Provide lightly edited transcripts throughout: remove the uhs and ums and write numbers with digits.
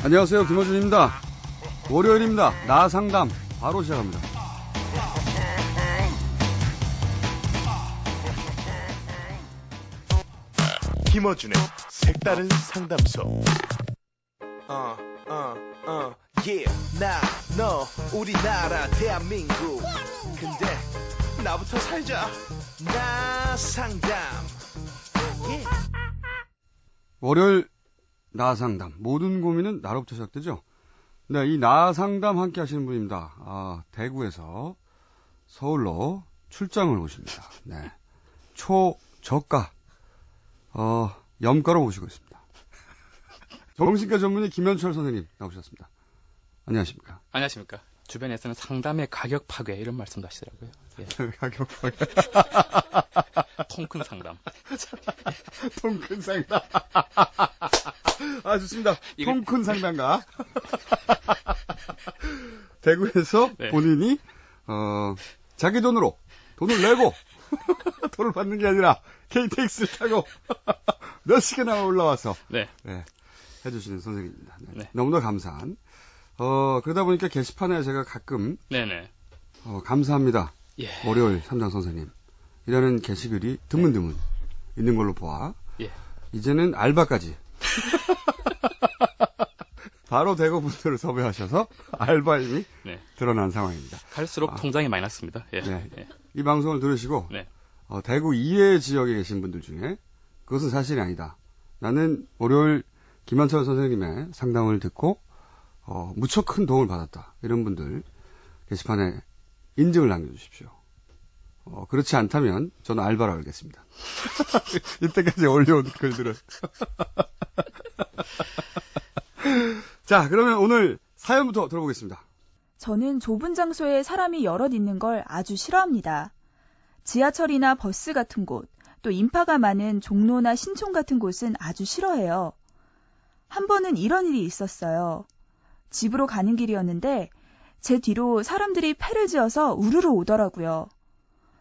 안녕하세요, 김어준입니다. 월요일입니다. 나 상담 바로 시작합니다. 김어준의 색다른 상담소. 나, 너, 우리나라 대한민국. 근데 나부터 살자. 나 상담. 월요일 나 상담. 모든 고민은 나로부터 시작되죠. 네, 이 나 상담 함께 하시는 분입니다. 대구에서 서울로 출장을 오십니다. 네. 초저가, 염가로 모시고 있습니다. 정신과 전문의 김현철 선생님 나오셨습니다. 안녕하십니까? 안녕하십니까. 주변에서는 상담의 가격 파괴 이런 말씀도 하시더라고요. 예. 가격 파괴. 통 큰 상담. 통 큰 상담. 좋습니다. 통 큰 상담가. 대구에서 네. 본인이 자기 돈을 내고 돈을 받는 게 아니라 KTX를 타고 몇 시간이나 올라와서 네. 해주시는 선생님입니다. 네. 네. 너무나 감사한. 그러다 보니까 게시판에 제가 가끔 네네. 감사합니다. 예. 월요일 삼장 선생님 이라는 게시글이 드문드문 네. 있는 걸로 보아 예. 이제는 알바까지 바로 대구 분들을 섭외하셔서 알바 힘이 네. 드러난 상황입니다. 갈수록 통장이 많이 났습니다. 예. 네. 예. 이 방송을 들으시고 네. 대구 이외 지역에 계신 분들 중에 그것은 사실이 아니다. 나는 월요일 김현철 선생님의 상담을 듣고 무척 큰 도움을 받았다. 이런 분들 게시판에 인증을 남겨주십시오. 그렇지 않다면 저는 알바로 알겠습니다. 이때까지 올려온 글들은. 자, 그러면 오늘 사연부터 들어보겠습니다. 저는 좁은 장소에 사람이 여럿 있는 걸 아주 싫어합니다. 지하철이나 버스 같은 곳, 또 인파가 많은 종로나 신촌 같은 곳은 아주 싫어해요. 한 번은 이런 일이 있었어요. 집으로 가는 길이었는데 제 뒤로 사람들이 패를 지어서 우르르 오더라고요.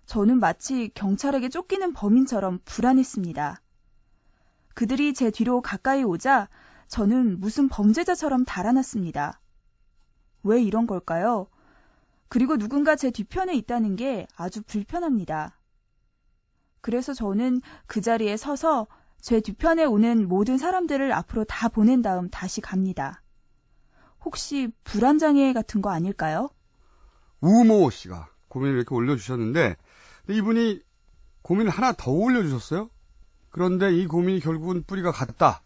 저는 마치 경찰에게 쫓기는 범인처럼 불안했습니다. 그들이 제 뒤로 가까이 오자 저는 무슨 범죄자처럼 달아났습니다. 왜 이런 걸까요? 그리고 누군가 제 뒤편에 있다는 게 아주 불편합니다. 그래서 저는 그 자리에 서서 제 뒤편에 오는 모든 사람들을 앞으로 다 보낸 다음 다시 갑니다. 혹시 불안장애 같은 거 아닐까요? 우모 씨가 고민을 이렇게 올려주셨는데 이분이 고민을 하나 더 올려주셨어요. 그런데 이 고민이 결국은 뿌리가 같다.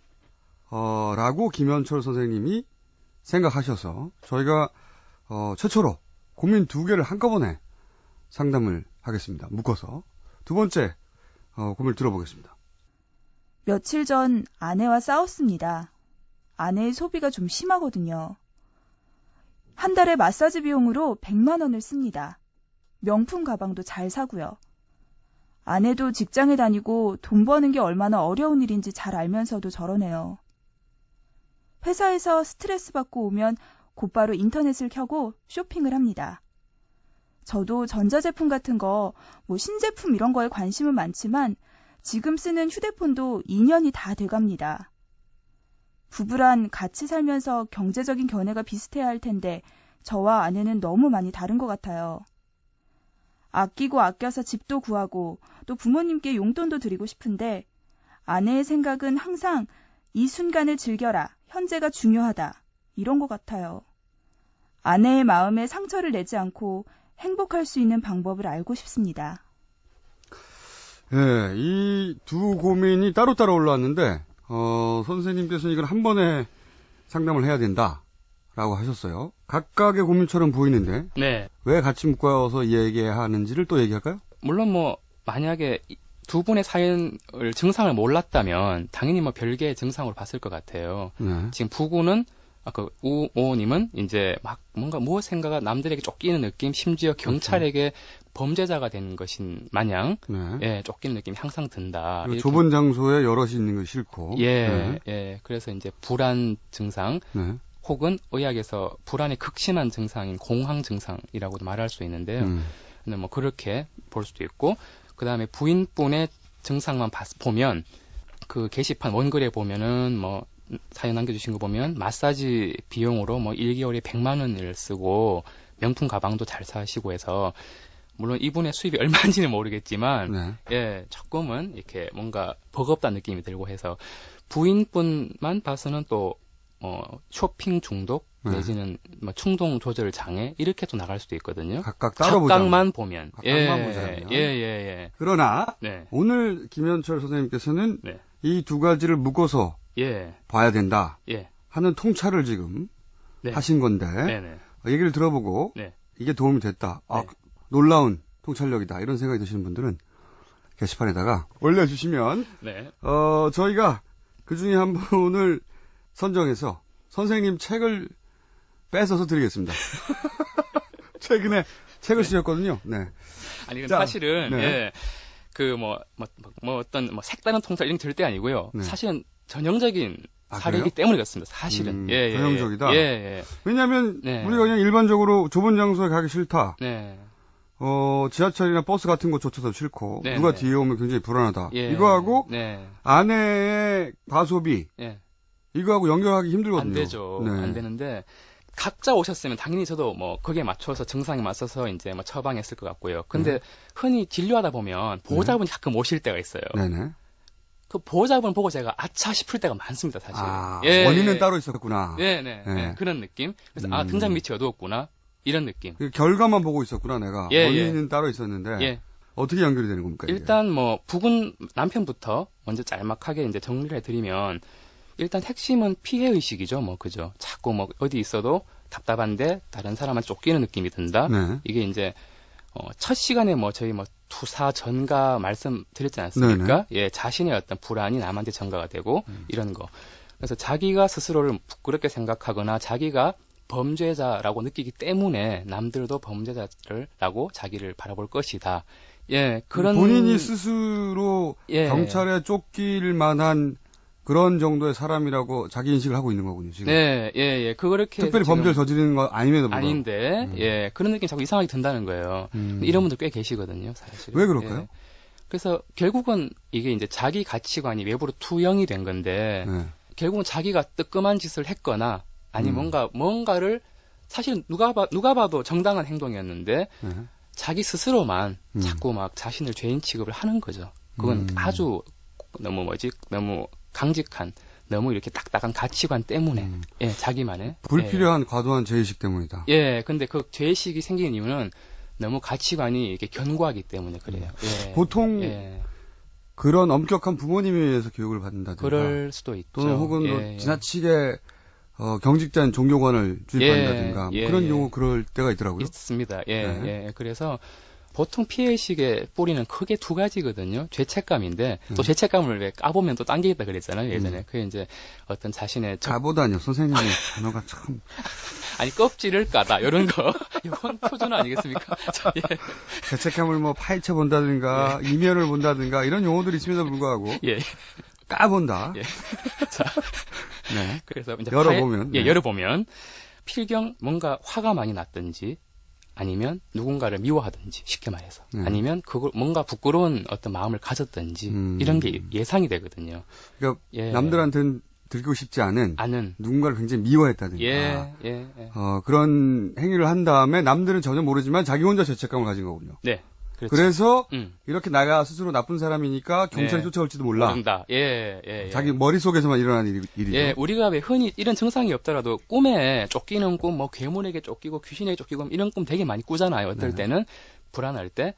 라고 김현철 선생님이 생각하셔서 저희가 최초로 고민 2개를 한꺼번에 상담을 하겠습니다. 묶어서. 두 번째 고민을 들어보겠습니다. 며칠 전 아내와 싸웠습니다. 아내의 소비가 좀 심하거든요. 한 달에 마사지 비용으로 100만 원을 씁니다. 명품 가방도 잘 사고요. 아내도 직장에 다니고 돈 버는 게 얼마나 어려운 일인지 잘 알면서도 저러네요. 회사에서 스트레스 받고 오면 곧바로 인터넷을 켜고 쇼핑을 합니다. 저도 전자제품 같은 거, 신제품 이런 거에 관심은 많지만 지금 쓰는 휴대폰도 2년이 다 돼갑니다. 부부란 같이 살면서 경제적인 견해가 비슷해야 할 텐데 저와 아내는 너무 많이 다른 것 같아요. 아끼고 아껴서 집도 구하고 또 부모님께 용돈도 드리고 싶은데 아내의 생각은 항상 이 순간을 즐겨라, 현재가 중요하다 이런 것 같아요. 아내의 마음에 상처를 내지 않고 행복할 수 있는 방법을 알고 싶습니다. 네, 이 두 고민이 따로따로 올라왔는데 선생님께서는 이걸 한 번에 상담을 해야 된다라고 하셨어요. 각각의 고민처럼 보이는데 네. 왜 같이 묶어서 얘기하는지를 또 얘기할까요? 물론 만약에 두 분의 사연을 증상을 몰랐다면 당연히 별개의 증상으로 봤을 것 같아요. 네. 지금 부부는 우모님은 이제 막 뭔가 무엇인가가 남들에게 쫓기는 느낌, 심지어 경찰에게 범죄자가 된 것인 마냥 예, 쫓기는 느낌이 항상 든다. 좁은 장소에 여럿이 있는 거 싫고. 예. 그래서 이제 불안 증상 혹은 의학에서 불안의 극심한 증상인 공황 증상이라고도 말할 수 있는데요. 근데 그렇게 볼 수도 있고, 그 다음에 부인분의 증상만 보면 그 게시판 원글에 보면은 사연 남겨주신 거 보면 마사지 비용으로 뭐 1개월에 100만 원을 쓰고 명품 가방도 잘 사시고 해서 물론 이분의 수입이 얼마인지는 모르겠지만 네. 예, 조금은 이렇게 뭔가 버겁다는 느낌이 들고 해서 부인분만 봐서는 또 쇼핑 중독 내지는 뭐 충동 조절 장애 이렇게 또 나갈 수도 있거든요. 각각 따로 보자. 각각만 보면. 각각만 보자면. 예. 그러나 네. 오늘 김현철 선생님께서는 네. 이 두 가지를 묶어서 봐야 된다 하는 통찰을 지금 하신 건데 얘기를 들어보고 이게 도움이 됐다. 아, 놀라운 통찰력이다. 이런 생각이 드시는 분들은 게시판에다가 올려주시면 저희가 그중에 한 분을 선정해서 선생님 책을 뺏어서 드리겠습니다. 최근에 책을 쓰셨거든요. 네. 아니, 사실은 어떤 색다른 통찰 이런 게 절대 아니고요. 사실은 전형적인 사례이기 때문에 그렇습니다. 사실은. 전형적이다. 예. 왜냐하면 우리가 그냥 일반적으로 좁은 장소에 가기 싫다. 지하철이나 버스 같은 곳조차도 싫고 누가 뒤에 오면 굉장히 불안하다. 이거하고 아내의 과소비 이거하고 연결하기 힘들거든요. 안 되죠. 안 되는데 각자 오셨으면 당연히 저도 뭐 거기에 맞춰서 증상에 맞서서 이제 뭐 처방했을 것 같고요. 근데 흔히 진료하다 보면 보호자분이 가끔 오실 때가 있어요. 네네. 그 보호자분 보고 제가 아차 싶을 때가 많습니다, 사실. 원인은 따로 있었구나. 네. 그런 느낌. 그래서 등잔 밑이 어두웠구나. 이런 느낌. 결과만 보고 있었구나, 내가. 원인은 따로 있었는데. 어떻게 연결이 되는 겁니까? 일단 부근 남편부터 먼저 짤막하게 이제 정리를 해드리면 일단 핵심은 피해 의식이죠, 그죠. 자꾸 어디 있어도 답답한데 다른 사람한테 쫓기는 느낌이 든다. 이게 이제 첫 시간에 저희 투사 전가 말씀드렸지 않습니까? 자신의 어떤 불안이 남한테 전가가 되고 이런 거. 그래서 자기가 스스로를 부끄럽게 생각하거나 자기가 범죄자라고 느끼기 때문에 남들도 범죄자라고 자기를 바라볼 것이다. 그런 본인이 스스로 경찰에 쫓길 만한 그런 정도의 사람이라고 자기 인식을 하고 있는 거군요, 지금. 그렇게 특별히 범죄를 저지르는 거 아님에도 불구하고. 아닌데, 그런 느낌이 자꾸 이상하게 든다는 거예요. 이런 분들 꽤 계시거든요, 사실. 왜 그럴까요? 그래서 결국은 이게 이제 자기 가치관이 외부로 투영이 된 건데, 결국은 자기가 뜨끔한 짓을 했거나, 아니면 뭔가를, 사실 누가 봐도 정당한 행동이었는데, 자기 스스로만 자꾸 자신을 죄인 취급을 하는 거죠. 그건 아주 너무 강직한, 너무 이렇게 딱딱한 가치관 때문에, 자기만의. 불필요한 과도한 죄의식 때문이다. 근데 그 죄의식이 생기는 이유는 너무 가치관이 이렇게 견고하기 때문에 그래요. 보통, 그런 엄격한 부모님에 의해서 교육을 받는다든가. 그럴 수도 있죠. 또는 혹은 지나치게, 경직된 종교관을 주입한다든가. 그런 경우 그럴 때가 있더라고요. 있습니다. 그래서, 보통 피해의식의 뿌리는 크게 두 가지거든요. 죄책감인데, 또 죄책감을 왜 까보면 또 당기겠다 그랬잖아요, 예전에. 그게 이제 어떤 자신의. 까보다니요, 선생님의 단어가 참. 아니, 껍질을 까다, 이런 거. 이건 표준 아니겠습니까? 죄책감을 파헤쳐 본다든가, 이면을 본다든가, 이런 용어들이 있음에도 불구하고. 까본다. 자. 그래서 이제 열어보면. 열어보면, 필경 뭔가 화가 많이 났든지, 아니면 누군가를 미워하든지 쉽게 말해서 아니면 그걸 뭔가 부끄러운 어떤 마음을 가졌든지 이런 게 예상이 되거든요. 그러니까 남들한테는 들키고 싶지 않은 누군가를 굉장히 미워했다든가 그런 행위를 한 다음에 남들은 전혀 모르지만 자기 혼자 죄책감을 가진 거군요. 그렇죠. 그래서 이렇게 내가 스스로 나쁜 사람이니까 경찰이 쫓아올지도 몰라. 모른다. 자기 머릿속에서만 일어나는 일이죠. 우리가 왜 흔히 이런 증상이 없더라도 꿈에 쫓기는 꿈, 괴물에게 쫓기고 귀신에게 쫓기고 이런 꿈 되게 많이 꾸잖아요. 어떨 때는 불안할 때.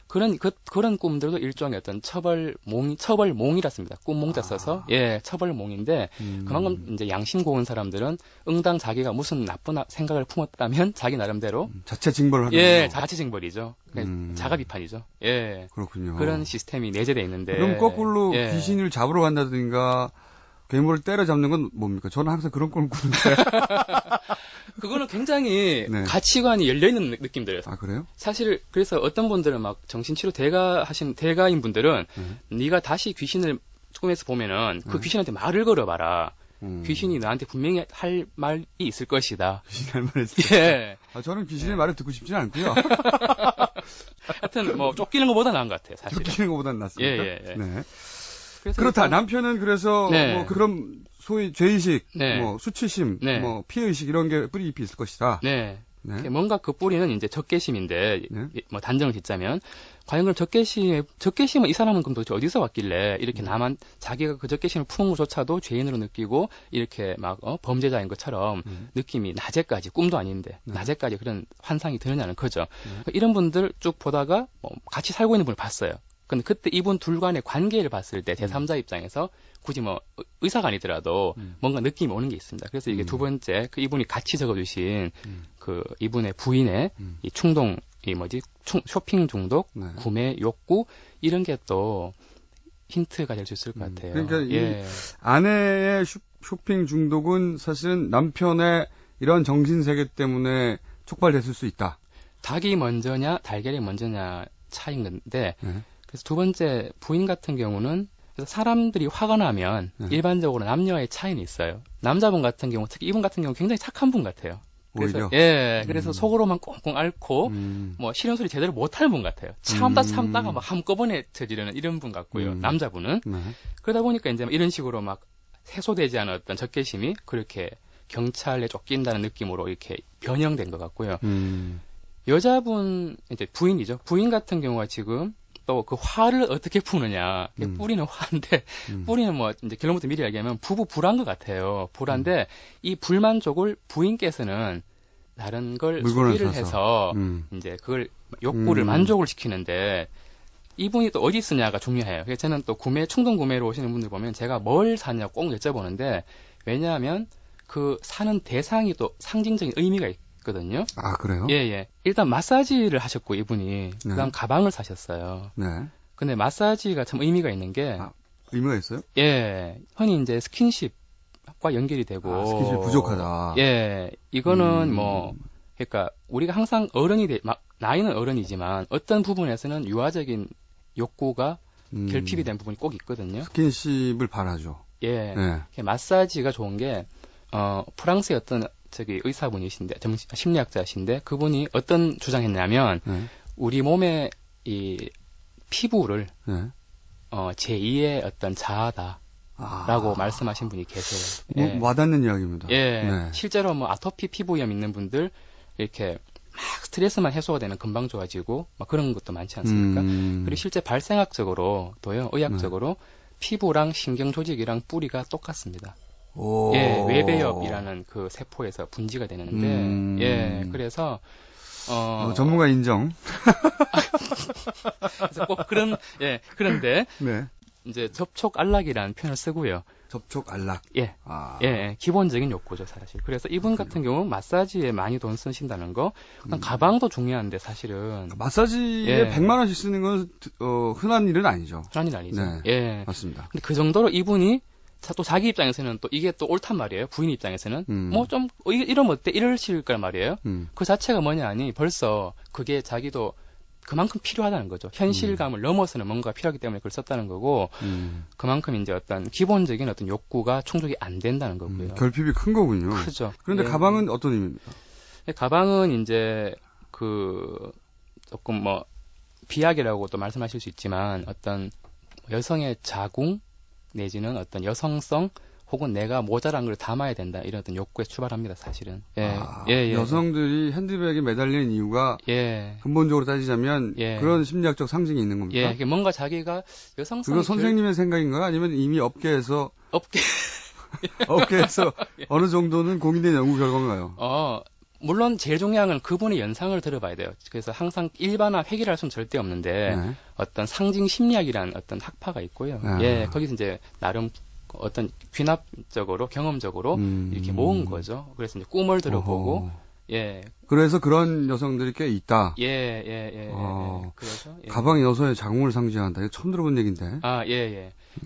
그런 꿈들도 일종의 어떤 처벌몽이라습니다. 꿈몽자 써서 처벌몽인데 그만큼 이제 양심 고운 사람들은 응당 자기가 무슨 나쁜 생각을 품었다면 자기 나름대로 자체 징벌을 하는 자체 징벌이죠. 자가 비판이죠. 그렇군요. 그런 시스템이 내재돼 있는데 그럼 거꾸로 귀신을 잡으러 간다든가 괴물을 때려잡는 건 뭡니까? 저는 항상 그런 꿈을 꾸는데. 그거는 굉장히 가치관이 열려있는 느낌들이에요. 아, 그래요? 사실, 그래서 어떤 분들은 정신치료 대가인 분들은 네가 다시 귀신을 꿈에서 보면은 그 귀신한테 말을 걸어봐라. 귀신이 나한테 분명히 할 말이 있을 것이다. 귀신이 할 말이 있을 것이다. 저는 귀신의 말을 듣고 싶지는 않고요. 하여튼 쫓기는 것보다 나은 것 같아요, 사실. 쫓기는 것보다는 낫습니다. 네. 그렇다. 남편은 그래서 네. 뭐 그런 소위 죄의식, 네. 뭐 수치심, 네. 뭐 피해의식 이런 게 뿌리 깊이 있을 것이다. 네. 네. 뭔가 그 뿌리는 이제 적개심인데, 네. 뭐 단정을 짓자면, 과연 그럼 적개심은 이 사람은 그럼 도대체 어디서 왔길래 이렇게 자기가 그 적개심을 푸는 것조차도 죄인으로 느끼고 이렇게 막 범죄자인 것처럼 느낌이 낮에까지 꿈도 아닌데 낮에까지 그런 환상이 드느냐는 거죠. 이런 분들 쭉 보다가 같이 살고 있는 분을 봤어요. 근데 그때 이분 둘 간의 관계를 봤을 때 제3자 입장에서 굳이 뭐 의사가 아니더라도 뭔가 느낌이 오는 게 있습니다. 그래서 이게 두 번째 그 이분이 같이 적어주신 그 이분의 부인의 이 충동 쇼핑 중독, 네. 구매 욕구 이런 게 또 힌트가 될 수 있을 것 같아요. 그러니까 이 아내의 쇼핑 중독은 사실은 남편의 이런 정신 세계 때문에 촉발됐을 수 있다. 닭이 먼저냐 달걀이 먼저냐 차이인 건데 그래서 두 번째 부인 같은 경우는 그래서 사람들이 화가 나면 일반적으로 남녀의 차이는 있어요. 남자분 같은 경우 특히 이분 같은 경우 굉장히 착한 분 같아요. 그래서, 오히려? 그래서 속으로만 꽁꽁 앓고, 뭐, 싫은 소리 제대로 못하는 분 같아요. 참다가 막 한꺼번에 저지르는 이런 분 같고요. 남자분은. 그러다 보니까 이제 이런 식으로 막 해소되지 않은 어떤 적개심이 그렇게 경찰에 쫓긴다는 느낌으로 이렇게 변형된 것 같고요. 여자분, 이제 부인이죠. 부인 같은 경우가 지금 또 그 화를 어떻게 푸느냐. 뿌리는 화인데, 뿌리는 뭐, 이제 결론부터 미리 얘기하면 부부 불화인 것 같아요. 불화인데, 이 불만족을 부인께서는 다른 걸 소비를 해서, 이제 그걸 욕구를 만족을 시키는데, 이분이 또 어디 쓰냐가 중요해요. 그래서 저는 또 충동 구매로 오시는 분들 보면 제가 뭘 사냐 꼭 여쭤보는데, 왜냐하면 그 사는 대상이 또 상징적인 의미가 거든요. 아, 그래요? 예. 일단 마사지를 하셨고 이분이 그다음 가방을 사셨어요. 네. 근데 마사지가 참 의미가 있는 게 의미가 있어요? 예. 흔히 이제 스킨십과 연결이 되고 스킨십이 부족하다. 예. 이거는 뭐 그러니까 우리가 항상 나이는 어른이지만 어떤 부분에서는 유아적인 욕구가 결핍이 된 부분이 꼭 있거든요. 스킨십을 바라죠. 예. 마사지가 좋은 게 프랑스의 어떤 의사분이신데, 심리학자이신데, 그분이 어떤 주장했냐면, 우리 몸의 이 피부를, 제2의 어떤 자아다라고 말씀하신 분이 계세요. 뭐, 와닿는 이야기입니다. 네. 실제로 뭐 아토피 피부염 있는 분들, 이렇게 막 스트레스만 해소가 되면 금방 좋아지고, 막 그런 것도 많지 않습니까? 그리고 실제 발생학적으로도요, 의학적으로 피부랑 신경 조직이랑 뿌리가 똑같습니다. 외배엽이라는 그 세포에서 분지가 되는데, 그래서, 전문가 인정. 그래서 꼭 그런데, 이제 접촉 안락이라는 표현을 쓰고요. 접촉 안락? 기본적인 욕구죠, 사실. 그래서 이분 같은 경우 마사지에 많이 돈 쓰신다는 거, 가방도 중요한데, 사실은. 마사지에 100만원씩 쓰는 건, 흔한 일은 아니죠. 흔한 일 아니죠. 맞습니다. 근데 그 정도로 이분이 또 자기 입장에서는 또 이게 또 옳단 말이에요. 부인 입장에서는 뭐 좀 이러면 어때? 이러실 걸 말이에요. 그 자체가 뭐냐 하니 벌써 그게 자기도 그만큼 필요하다는 거죠. 현실감을 넘어서는 뭔가 필요하기 때문에 그걸 썼다는 거고 그만큼 이제 어떤 기본적인 어떤 욕구가 충족이 안 된다는 거고요. 결핍이 큰 거군요. 크죠. 그런데 가방은 어떤 의미입니까? 가방은 이제 그 조금 뭐 비약이라고도 말씀하실 수 있지만 어떤 여성의 자궁 내지는 어떤 여성성 혹은 내가 모자란 걸 담아야 된다 이런 어떤 욕구에 출발합니다 사실은. 여성들이 핸드백에 매달리는 이유가 근본적으로 따지자면 그런 심리학적 상징이 있는 겁니까? 뭔가 자기가 여성성. 그건 선생님의 생각인가요? 아니면 이미 업계에서 어느 정도는 공인된 연구 결과인가요? 물론 제일 중요한 건 그분의 연상을 들어봐야 돼요. 그래서 항상 일반화 회귀를 할 수는 절대 없는데 어떤 상징 심리학이라는 어떤 학파가 있고요. 거기서 이제 나름 어떤 귀납적으로 경험적으로 이렇게 모은 거죠. 그래서 이제 꿈을 들어보고 그래서 그런 여성들이 꽤 있다. 그래서 가방이 여성의 자궁을 상징한다. 이거 처음 들어본 얘기인데.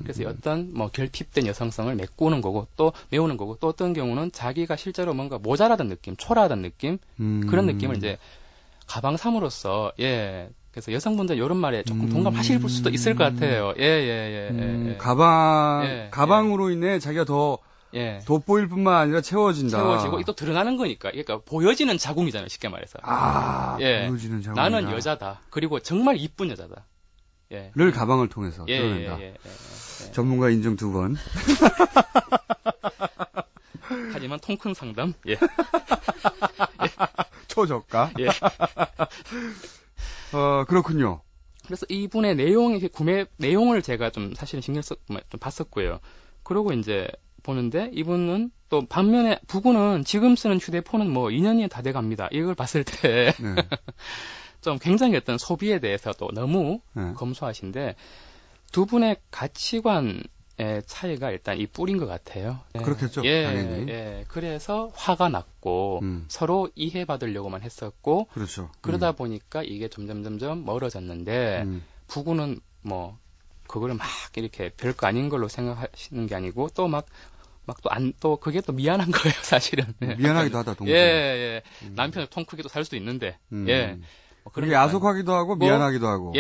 그래서 어떤 뭐 결핍된 여성성을 메꾸는 거고 또 메우는 거고 또 어떤 경우는 자기가 실제로 뭔가 모자라던 느낌, 초라하던 느낌 그런 느낌을 이제 가방 삼으로써 그래서 여성분들 이런 말에 조금 동감하실 수도 있을 것 같아요. 가방으로 인해 자기가 더 돋보일 뿐만 아니라 채워지고 또 드러나는 거니까. 그러니까 보여지는 자궁이잖아요, 쉽게 말해서. 보여지는 자궁. 나는 여자다. 그리고 정말 이쁜 여자다. 예. 를 가방을 통해서 드러낸다. 전문가 인증 2번. 하지만 통 큰 상담. 예. 초저가. 예. 그렇군요. 그래서 이분의 구매 내용을 제가 좀 사실은 좀 봤었고요. 그러고 이제 보는데 이분은 또 반면에 부군은 지금 쓰는 휴대폰은 뭐 2년이 다 돼갑니다. 이걸 봤을 때 좀 굉장히 어떤 소비에 대해서 또 너무 검소하신데 두 분의 가치관의 차이가 일단 이 뿌린 것 같아요. 그렇겠죠. 당연히. 그래서 화가 났고 서로 이해받으려고만 했었고 그렇죠. 그러다 보니까 이게 점점 멀어졌는데 부군은 뭐 그거를 막 이렇게 별거 아닌 걸로 생각하시는 게 아니고 또 또 그게 또 미안한 거예요, 사실은. 미안하기도 하다, 동생. 남편을 통 크게도 살 수도 있는데. 그게 야속하기도 하고 미안하기도 하고.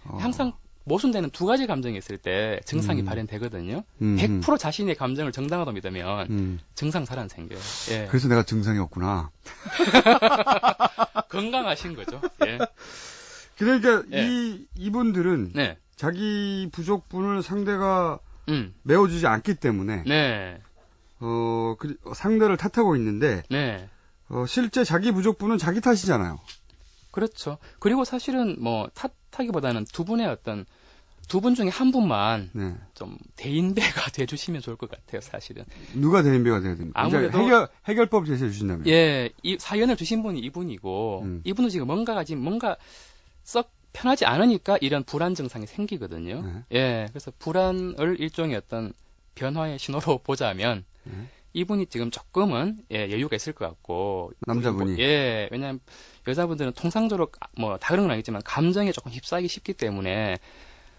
항상 모순되는 두 가지 감정이 있을 때 증상이 발현되거든요. 100% 자신의 감정을 정당하다 믿으면 증상 살안 생겨요. 그래서 내가 증상이 없구나. 건강하신 거죠. 그러니까 이분들은 자기 부족분을 상대가 메워주지 않기 때문에 상대를 탓하고 있는데 실제 자기 부족분은 자기 탓이잖아요. 그렇죠. 그리고 사실은 뭐 탓하기보다는 두 분 중에 한 분만 좀 대인배가 돼주시면 좋을 것 같아요, 사실은. 누가 대인배가 돼야 됩니까? 아무래도 해결법 제시해 주신다면. 이 사연을 주신 분이 이분이고 이분은 지금 뭔가 썩 편하지 않으니까 이런 불안 증상이 생기거든요. 그래서 불안을 일종의 어떤 변화의 신호로 보자면 이분이 지금 조금은 여유가 있을 것 같고 남자분이 왜냐하면 여자분들은 통상적으로 뭐 다 그런 건 아니지만 감정에 조금 휩싸이기 쉽기 때문에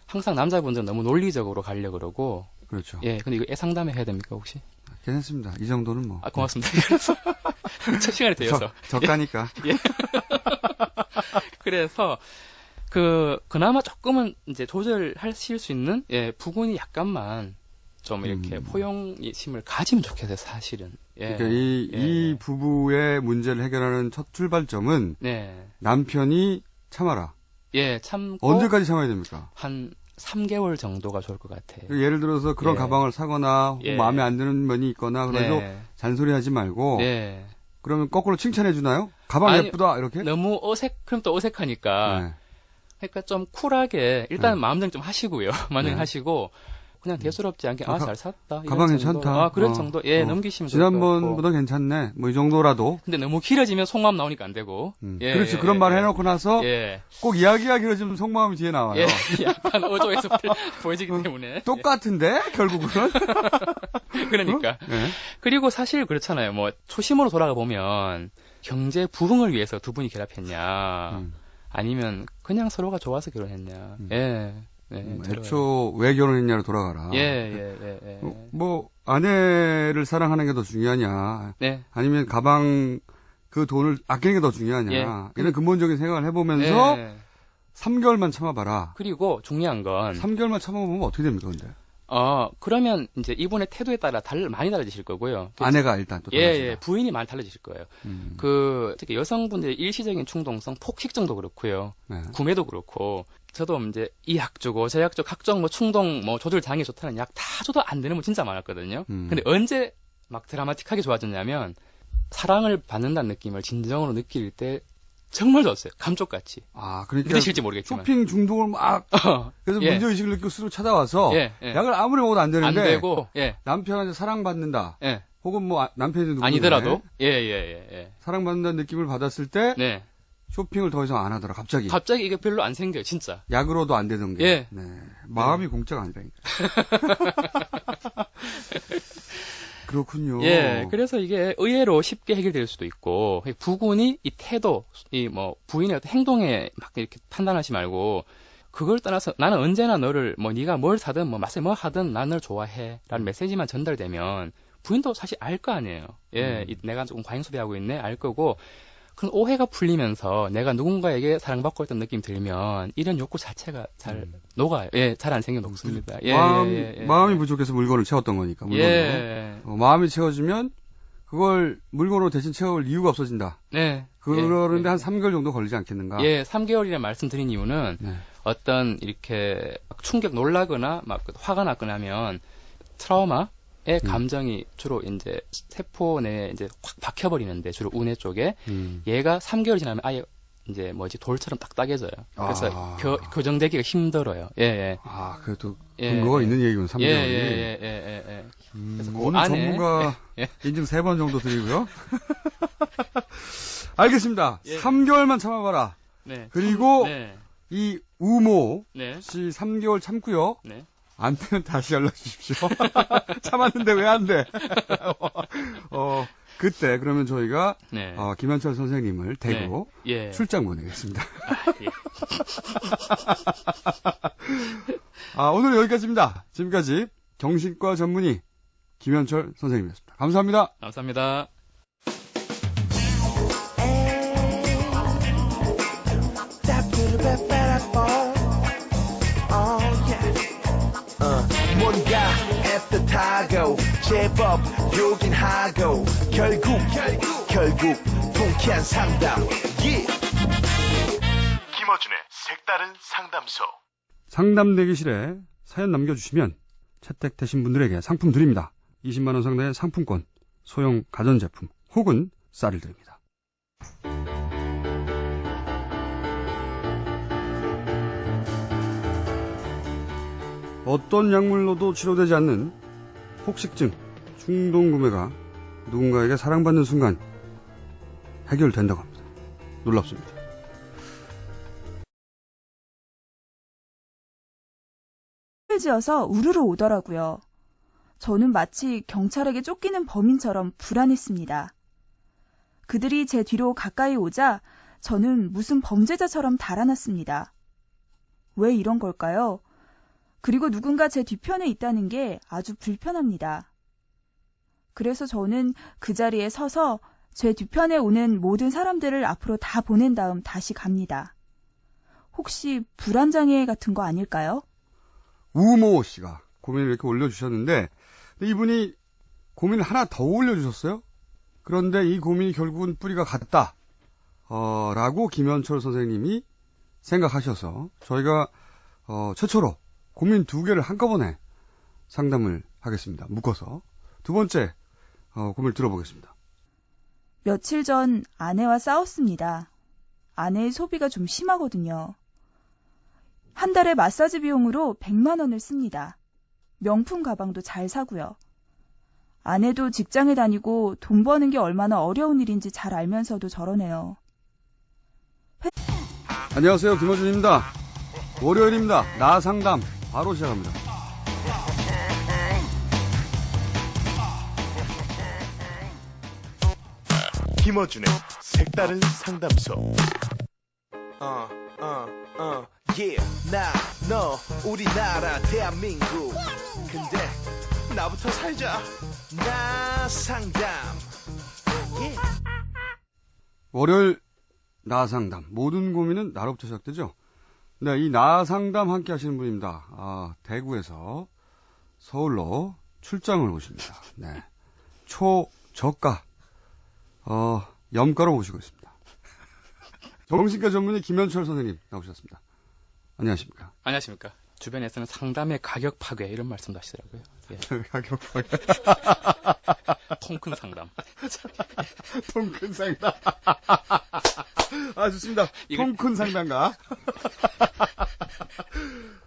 항상 남자분들은 너무 논리적으로 가려고 그러고 그렇죠. 근데 이거 애상담회 해야 됩니까 혹시? 괜찮습니다. 이 정도는 뭐. 고맙습니다. 그래서 첫 시간이 되어서 저가니까. 그래서 그나마 조금은 이제 조절하실 수 있는 부군이 약간만 좀 이렇게 포용심을 가지면 좋겠어요, 사실은. 그러니까 이 부부의 문제를 해결하는 첫 출발점은 남편이 참아라. 참고 언제까지 참아야 됩니까? 한 3개월 정도가 좋을 것 같아요. 예를 들어서 그런 가방을 사거나 마음에 안 드는 면이 있거나 그래도 잔소리하지 말고 그러면 거꾸로 칭찬해 주나요? 가방 예쁘다 이렇게? 너무 그럼 또 어색하니까 그러니까 좀 쿨하게 일단 마음 정리 좀 하시고요. 하시고 그냥 대수롭지 않게 잘 샀다. 가방 괜찮다. 그런 정도 넘기시면 지난번보다 괜찮네. 뭐 이 정도라도. 근데 너무 길어지면 속마음 나오니까 안 되고. 그렇죠. 그런 말 해놓고 나서 꼭 이야기가 길어지면 속마음이 뒤에 나와요. 약간 어조에서 보여지기 때문에. 똑같은데 결국은. 그러니까. 그리고 사실 그렇잖아요. 뭐 초심으로 돌아가 보면 경제 부흥을 위해서 두 분이 결합했냐. 아니면 그냥 서로가 좋아서 결혼했냐. 애초 왜 결혼했냐로 돌아가라. 뭐 아내를 사랑하는 게 더 중요하냐. 아니면 가방 그 돈을 아끼는 게 더 중요하냐. 이런 근본적인 생각을 해보면서 3개월만 참아봐라. 그리고 중요한 건 3개월만 참아보면 어떻게 됩니까, 근데? 그러면 이제 이분의 태도에 따라 많이 달라지실 거고요. 아내가 일단 또 달라진다. 부인이 많이 달라지실 거예요. 특히 여성분들의 일시적인 충동성, 폭식증도 그렇고요. 구매도 그렇고. 저도 이제 이 약 주고 저 약 주고 각종 뭐 충동 뭐 조절 장애 좋다는 약 다 줘도 안 되는 분 진짜 많았거든요. 근데 언제 막 드라마틱하게 좋아졌냐면 사랑을 받는다는 느낌을 진정으로 느낄 때 정말 좋았어요. 감쪽같이. 그러니까 믿으실지 모르겠지만. 쇼핑 중독을 막 그래서 문제의식을 느끼고 스스로 찾아와서 약을 아무리 먹어도 안 되는데 안 되고 남편한테 사랑받는다. 혹은 뭐 남편이 누구든 아니더라도 사랑받는다는 느낌을 받았을 때 쇼핑을 더 이상 안 하더라. 갑자기 이게 별로 안 생겨요, 진짜. 약으로도 안 되던 게. 마음이 공짜가 아니라니까. 그렇군요. 그래서 이게 의외로 쉽게 해결될 수도 있고 부군이 이 태도, 이 뭐 부인의 어떤 행동에 막 이렇게 판단하지 말고 그걸 떠나서 나는 언제나 너를 뭐 네가 뭘 사든 뭐 맛을 뭐 하든 난 널 좋아해라는 메시지만 전달되면 부인도 사실 알 거 아니에요. 내가 조금 과잉 소비하고 있네 알 거고. 그런 오해가 풀리면서 내가 누군가에게 사랑받고 있다는 느낌이 들면 이런 욕구 자체가 잘 녹아요. 잘 안 생겨 녹습니다. 마음이 부족해서 물건을 채웠던 거니까. 물건으로. 마음이 채워지면 그걸 물건으로 대신 채울 이유가 없어진다. 그러는데 한 3개월 정도 걸리지 않겠는가? 3개월이라 말씀드린 이유는 어떤 이렇게 충격 놀라거나 막 화가 났거나 하면 트라우마의 감정이 주로 이제 세포 내에 이제 확 박혀버리는데 주로 우뇌 쪽에 얘가 3개월 지나면 아예 이제 돌처럼 딱딱해져요. 그래서 교정되기가 힘들어요. 예. 그래도 근거가 있는 얘기군, 3개월이. 예. 그래서 오늘 전문가 인증 3번 정도 드리고요. 알겠습니다. 3개월만 참아봐라. 네. 그리고 이 우모 씨 3개월 참고요. 안 되면 다시 연락 주십시오. 참았는데 왜 안 돼? 그때 그러면 저희가 김현철 선생님을 대구 출장 보내겠습니다. 오늘 여기까지입니다. 지금까지 정신과 전문의 김현철 선생님이었습니다. 감사합니다. 감사합니다. 뭔가 애틋하고 제법 요긴 하고 결국 통쾌한 상담. 김어준의 색다른 상담소. 상담 대기실에 사연 남겨주시면 채택되신 분들에게 상품 드립니다. 20만 원 상당의 상품권, 소형 가전제품 혹은 쌀을 드립니다. 어떤 약물로도 치료되지 않는 폭식증, 충동구매가 누군가에게 사랑받는 순간 해결된다고 합니다. 놀랍습니다. 지어서 우르르 오더라고요. 저는 마치 경찰에게 쫓기는 범인처럼 불안했습니다. 그들이 제 뒤로 가까이 오자 저는 무슨 범죄자처럼 달아났습니다. 왜 이런 걸까요? 그리고 누군가 제 뒤편에 있다는 게 아주 불편합니다. 그래서 저는 그 자리에 서서 제 뒤편에 오는 모든 사람들을 앞으로 다 보낸 다음 다시 갑니다. 혹시 불안장애 같은 거 아닐까요? 우모 씨가 고민을 이렇게 올려주셨는데 이분이 고민을 하나 더 올려주셨어요. 그런데 이 고민이 결국은 뿌리가 같다 라고 김현철 선생님이 생각하셔서 저희가 최초로 고민 2개를 한꺼번에 상담을 하겠습니다. 묶어서. 두 번째 고민을 들어보겠습니다. 며칠 전 아내와 싸웠습니다. 아내의 소비가 좀 심하거든요. 한 달에 마사지 비용으로 100만 원을 씁니다. 명품 가방도 잘 사고요. 아내도 직장에 다니고 돈 버는 게 얼마나 어려운 일인지 잘 알면서도 저러네요. 안녕하세요. 김어준입니다. 월요일입니다. 나 상담 바로 시작합니다. 김어준의 색다른 상담소. 나, 너, 우리나라, 대한민국. 근데 나부터 살자. 나 상담. 월요일 나 상담. 모든 고민은 나로부터 시작되죠. 네, 이 나 상담 함께 하시는 분입니다. 대구에서 서울로 출장을 오십니다. 네. 초저가, 염가로 모시고 있습니다. 정신과 전문의 김현철 선생님 나오셨습니다. 안녕하십니까? 안녕하십니까? 주변에서는 상담의 가격 파괴 이런 말씀도 하시더라고요. 예. 가격 파괴. 통큰 상담. 통큰 상담. 좋습니다. 통큰 상담가.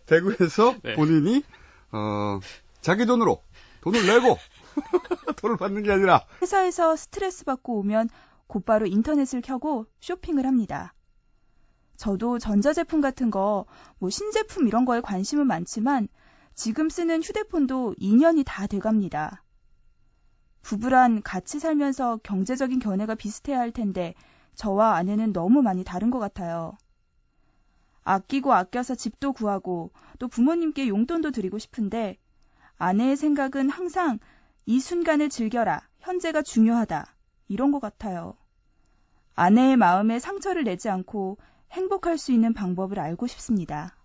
대구에서 본인이 자기 돈으로 돈을 내고 돈을 받는 게 아니라 회사에서 스트레스 받고 오면 곧바로 인터넷을 켜고 쇼핑을 합니다. 저도 전자제품 같은 거, 신제품 이런 거에 관심은 많지만 지금 쓰는 휴대폰도 2년이 다 돼갑니다. 부부란 같이 살면서 경제적인 견해가 비슷해야 할 텐데 저와 아내는 너무 많이 다른 것 같아요. 아끼고 아껴서 집도 구하고 또 부모님께 용돈도 드리고 싶은데 아내의 생각은 항상 이 순간을 즐겨라, 현재가 중요하다, 이런 것 같아요. 아내의 마음에 상처를 내지 않고 행복할 수 있는 방법을 알고 싶습니다.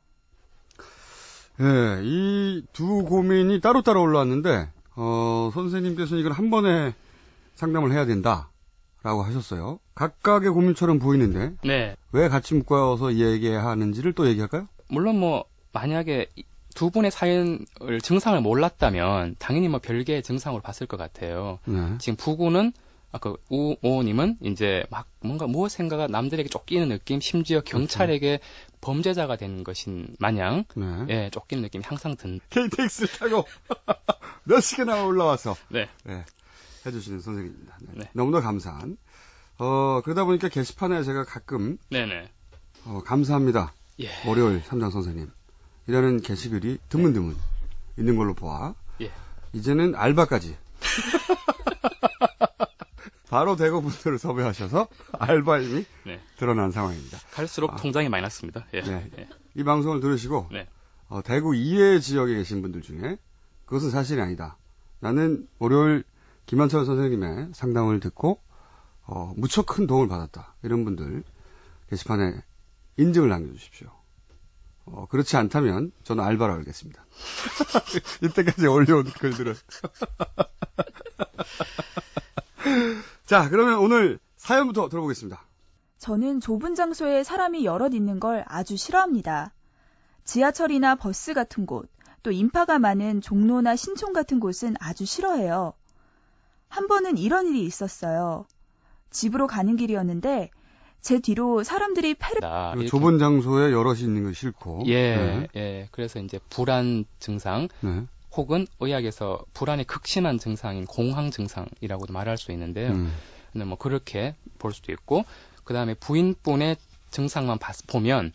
네, 이 두 고민이 따로따로 올라왔는데 선생님께서는 이걸 한 번에 상담을 해야 된다라고 하셨어요. 각각의 고민처럼 보이는데 왜 같이 묶어서 얘기하는지를 또 얘기할까요? 물론 뭐 만약에 두 분의 사연을 증상을 몰랐다면 당연히 뭐 별개의 증상으로 봤을 것 같아요. 지금 부부는 그 우모님은 이제 막 뭔가 무엇인가가 남들에게 쫓기는 느낌, 심지어 경찰에게 범죄자가 된 것인 마냥 예, 쫓기는 느낌이 항상 든. KTX를 타고 몇 시간이나 올라와서 네. 해주시는 선생님입니다. 네. 너무나 감사한. 그러다 보니까 게시판에 제가 가끔 네네. 감사합니다. 예. 월요일 3장 선생님 이라는 게시글이 드문드문 있는 걸로 보아 이제는 알바까지 바로 대거 분들을 섭외하셔서 알바 힘이 드러난 상황입니다. 갈수록 통장이 많이 났습니다. 예. 이 방송을 들으시고 대구 이외 지역에 계신 분들 중에 그것은 사실이 아니다. 나는 월요일 김한철 선생님의 상담을 듣고 무척 큰 도움을 받았다. 이런 분들 게시판에 인증을 남겨주십시오. 그렇지 않다면 저는 알바로 알겠습니다. 이때까지 올려온 글들은. 자, 그러면 오늘 사연부터 들어보겠습니다. 저는 좁은 장소에 사람이 여럿 있는 걸 아주 싫어합니다. 지하철이나 버스 같은 곳, 또 인파가 많은 종로나 신촌 같은 곳은 아주 싫어해요. 한 번은 이런 일이 있었어요. 집으로 가는 길이었는데 제 뒤로 사람들이 좁은 장소에 여럿이 있는 거 싫고. 예. 그래서 이제 불안 증상 혹은 의학에서 불안의 극심한 증상인 공황 증상이라고도 말할 수 있는데요. 근데 뭐 그렇게 볼 수도 있고, 그 다음에 부인분의 증상만 보면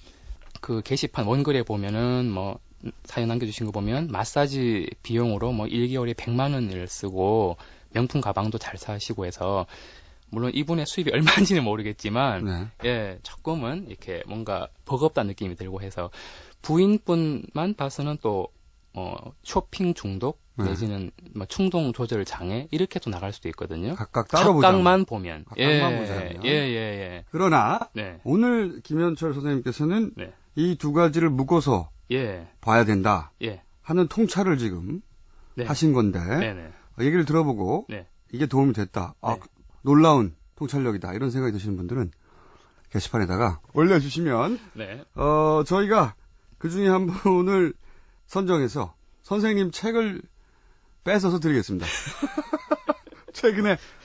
그 게시판 원글에 보면은 뭐 사연 남겨주신 거 보면 마사지 비용으로 뭐 1개월에 100만 원을 쓰고 명품 가방도 잘 사시고 해서. 물론 이분의 수입이 얼마인지는 모르겠지만, 조금은 이렇게 뭔가 버겁다는 느낌이 들고 해서 부인분만 봐서는 또 쇼핑 중독 내지는 뭐 충동 조절 장애 이렇게 또 나갈 수도 있거든요. 각각만 보면. 보자면. 예. 그러나 오늘 김현철 선생님께서는 이 두 가지를 묶어서 봐야 된다 하는 통찰을 지금 하신 건데 얘기를 들어보고 이게 도움이 됐다. 놀라운 통찰력이다. 이런 생각이 드시는 분들은 게시판에다가 올려주시면 저희가 그중에 한 분을 선정해서 선생님 책을 뺏어서 드리겠습니다. 최근에